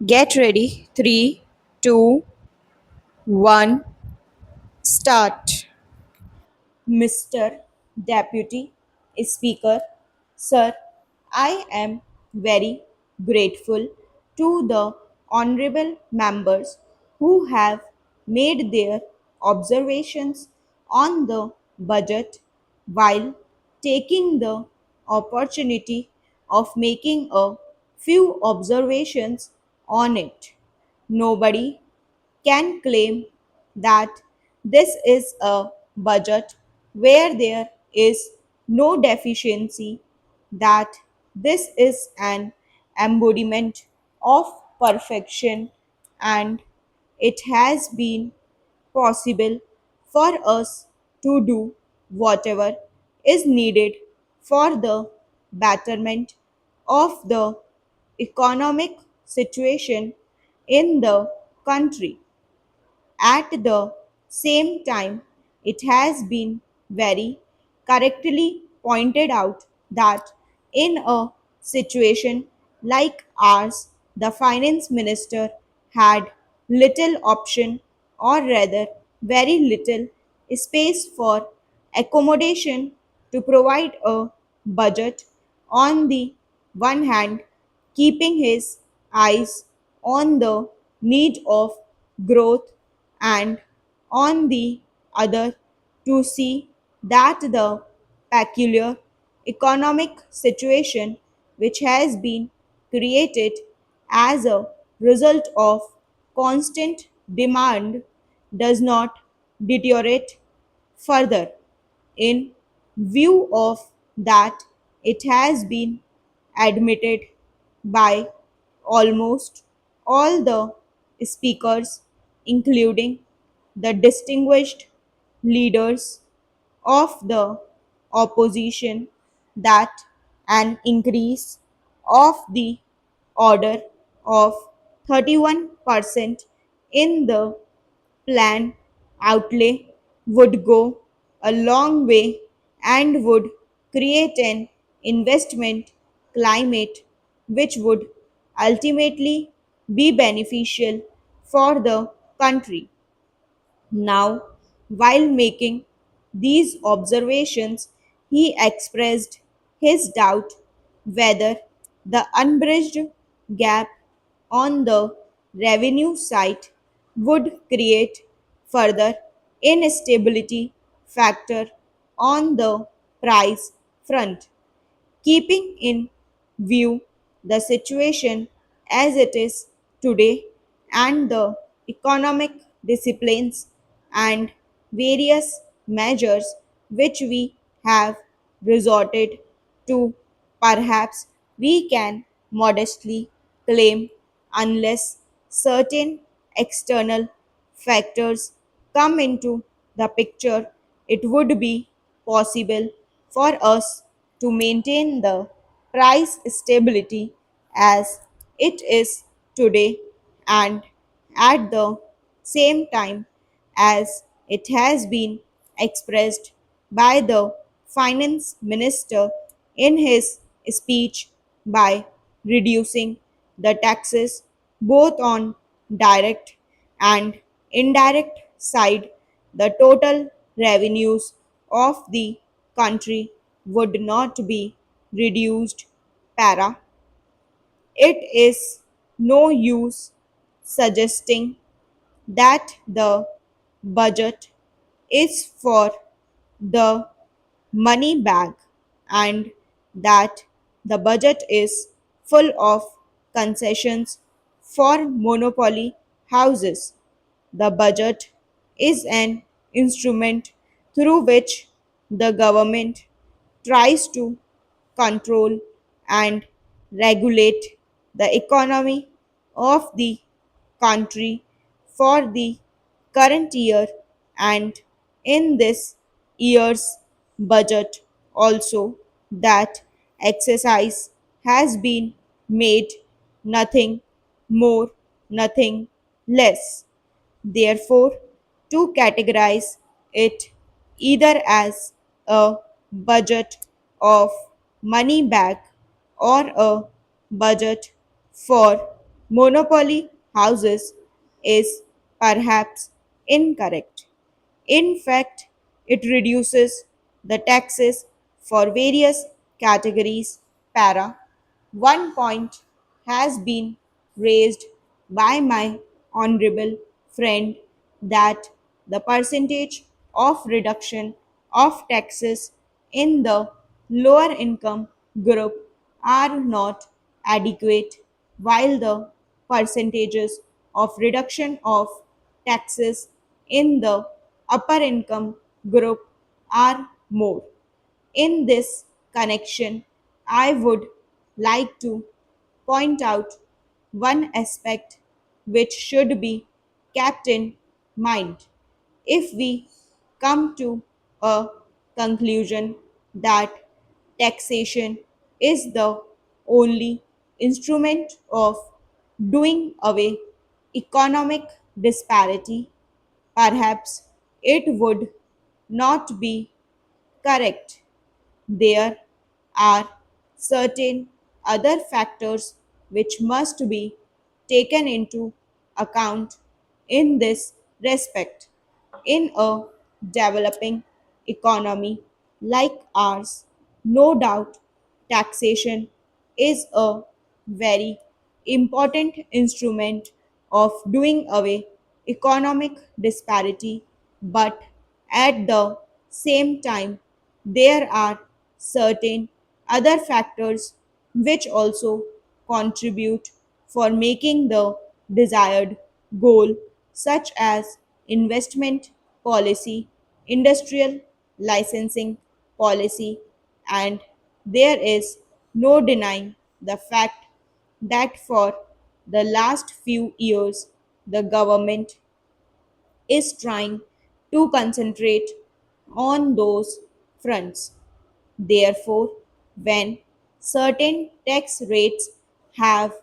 Get ready. Three, two, one, start. Mr. Deputy Speaker, Sir, I am very grateful to the honorable members who have made their observations on the budget while taking the opportunity of making a few observations on it. Nobody can claim that this is a budget where there is no deficiency, that this is an embodiment of perfection, and it has been possible for us to do whatever is needed for the betterment of the economic situation in the country. At the same time, it has been very correctly pointed out that in a situation like ours, the finance minister had little option, or rather very little space for accommodation to provide a budget on the one hand, keeping his eyes on the need of growth, and on the other to see that the peculiar economic situation which has been created as a result of constant demand does not deteriorate further. In view of that, it has been admitted by almost all the speakers, including the distinguished leaders of the opposition, that an increase of the order of 31% in the plan outlay would go a long way and would create an investment climate which would ultimately be beneficial for the country. Now, while making these observations, he expressed his doubt whether the unbridged gap on the revenue side would create further instability factor on the price front. Keeping in view the situation as it is today and the economic disciplines and various measures which we have resorted to, perhaps we can modestly claim, unless certain external factors come into the picture, it would be possible for us to maintain the price stability as it is today, and at the same time as it has been expressed by the finance minister in his speech, by reducing the taxes both on direct and indirect side, the total revenues of the country would not be reduced. Para. It is no use suggesting that the budget is for the money bag, and that the budget is full of concessions for monopoly houses. The budget is an instrument through which the government tries to control and regulate the economy of the country for the current year, and in this year's budget also that exercise has been made, nothing more, nothing less. Therefore, to categorize it either as a budget of money back or a budget for monopoly houses is perhaps incorrect. In fact, it reduces the taxes for various categories. Para. One point has been raised by my honorable friend that the percentage of reduction of taxes in the lower income group are not adequate, while the percentages of reduction of taxes in the upper income group are more. In this connection, I would like to point out one aspect which should be kept in mind. If we come to a conclusion that taxation is the only instrument of doing away economic disparity, perhaps it would not be correct. There are certain other factors which must be taken into account in this respect. In a developing economy like ours, no doubt taxation is a very important instrument of doing away economic disparity, but at the same time there are certain other factors which also contribute for making the desired goal, such as investment policy, industrial licensing policy, and there is no denying the fact that for the last few years the government is trying to concentrate on those fronts. Therefore, when certain tax rates have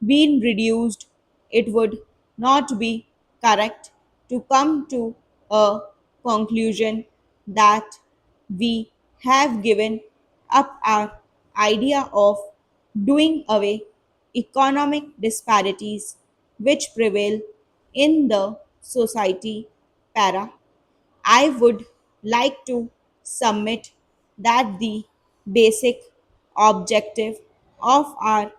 been reduced, it would not be correct to come to a conclusion that we have given up our idea of doing away economic disparities which prevail in the society. Para. I would like to submit that the basic objective of our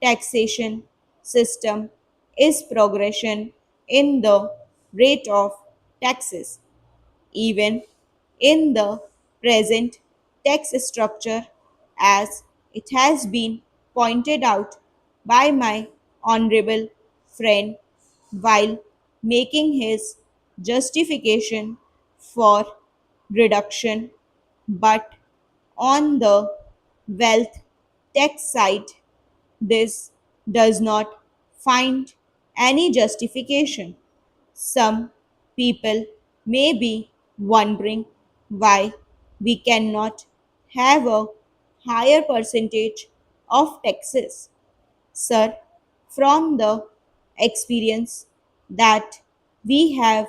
taxation system is progression in the rate of taxes. Even in the present tax structure, as it has been pointed out by my honorable friend while making his justification for reduction, but on the wealth tax side, this does not find any justification. Some people may be wondering why we cannot have a higher percentage of taxes. Sir, from the experience that we have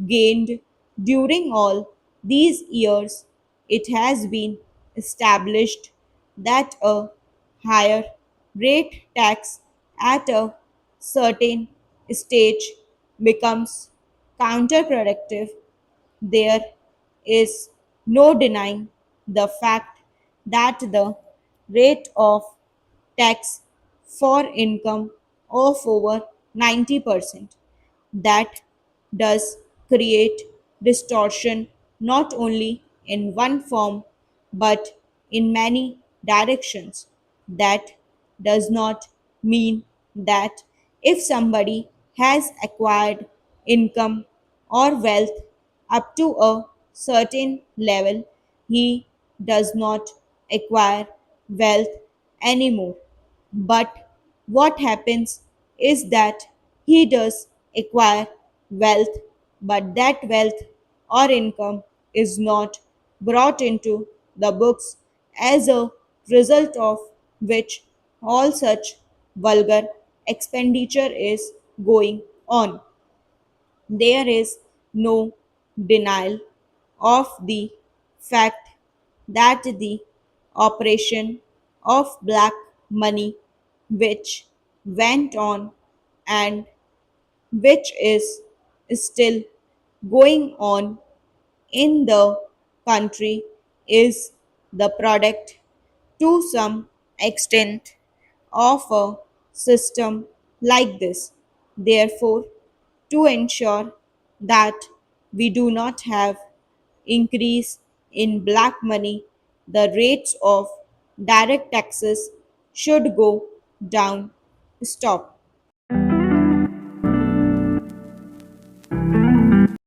gained during all these years, it has been established that a higher rate tax at a certain stage becomes counterproductive. There is no denying the fact that the rate of tax for income of over 90%. That does create distortion not only in one form but in many directions. That does not mean that if somebody has acquired income or wealth up to a certain level, he does not acquire wealth anymore. But what happens is that he does acquire wealth, but that wealth or income is not brought into the books, as a result of which all such vulgar expenditure is going on. There is no denial of the fact that the operation of black money which went on and which is still going on in the country is the product to some extent of a system like this. Therefore, to ensure that we do not have increase in black money, the rates of direct taxes should go down. Stop.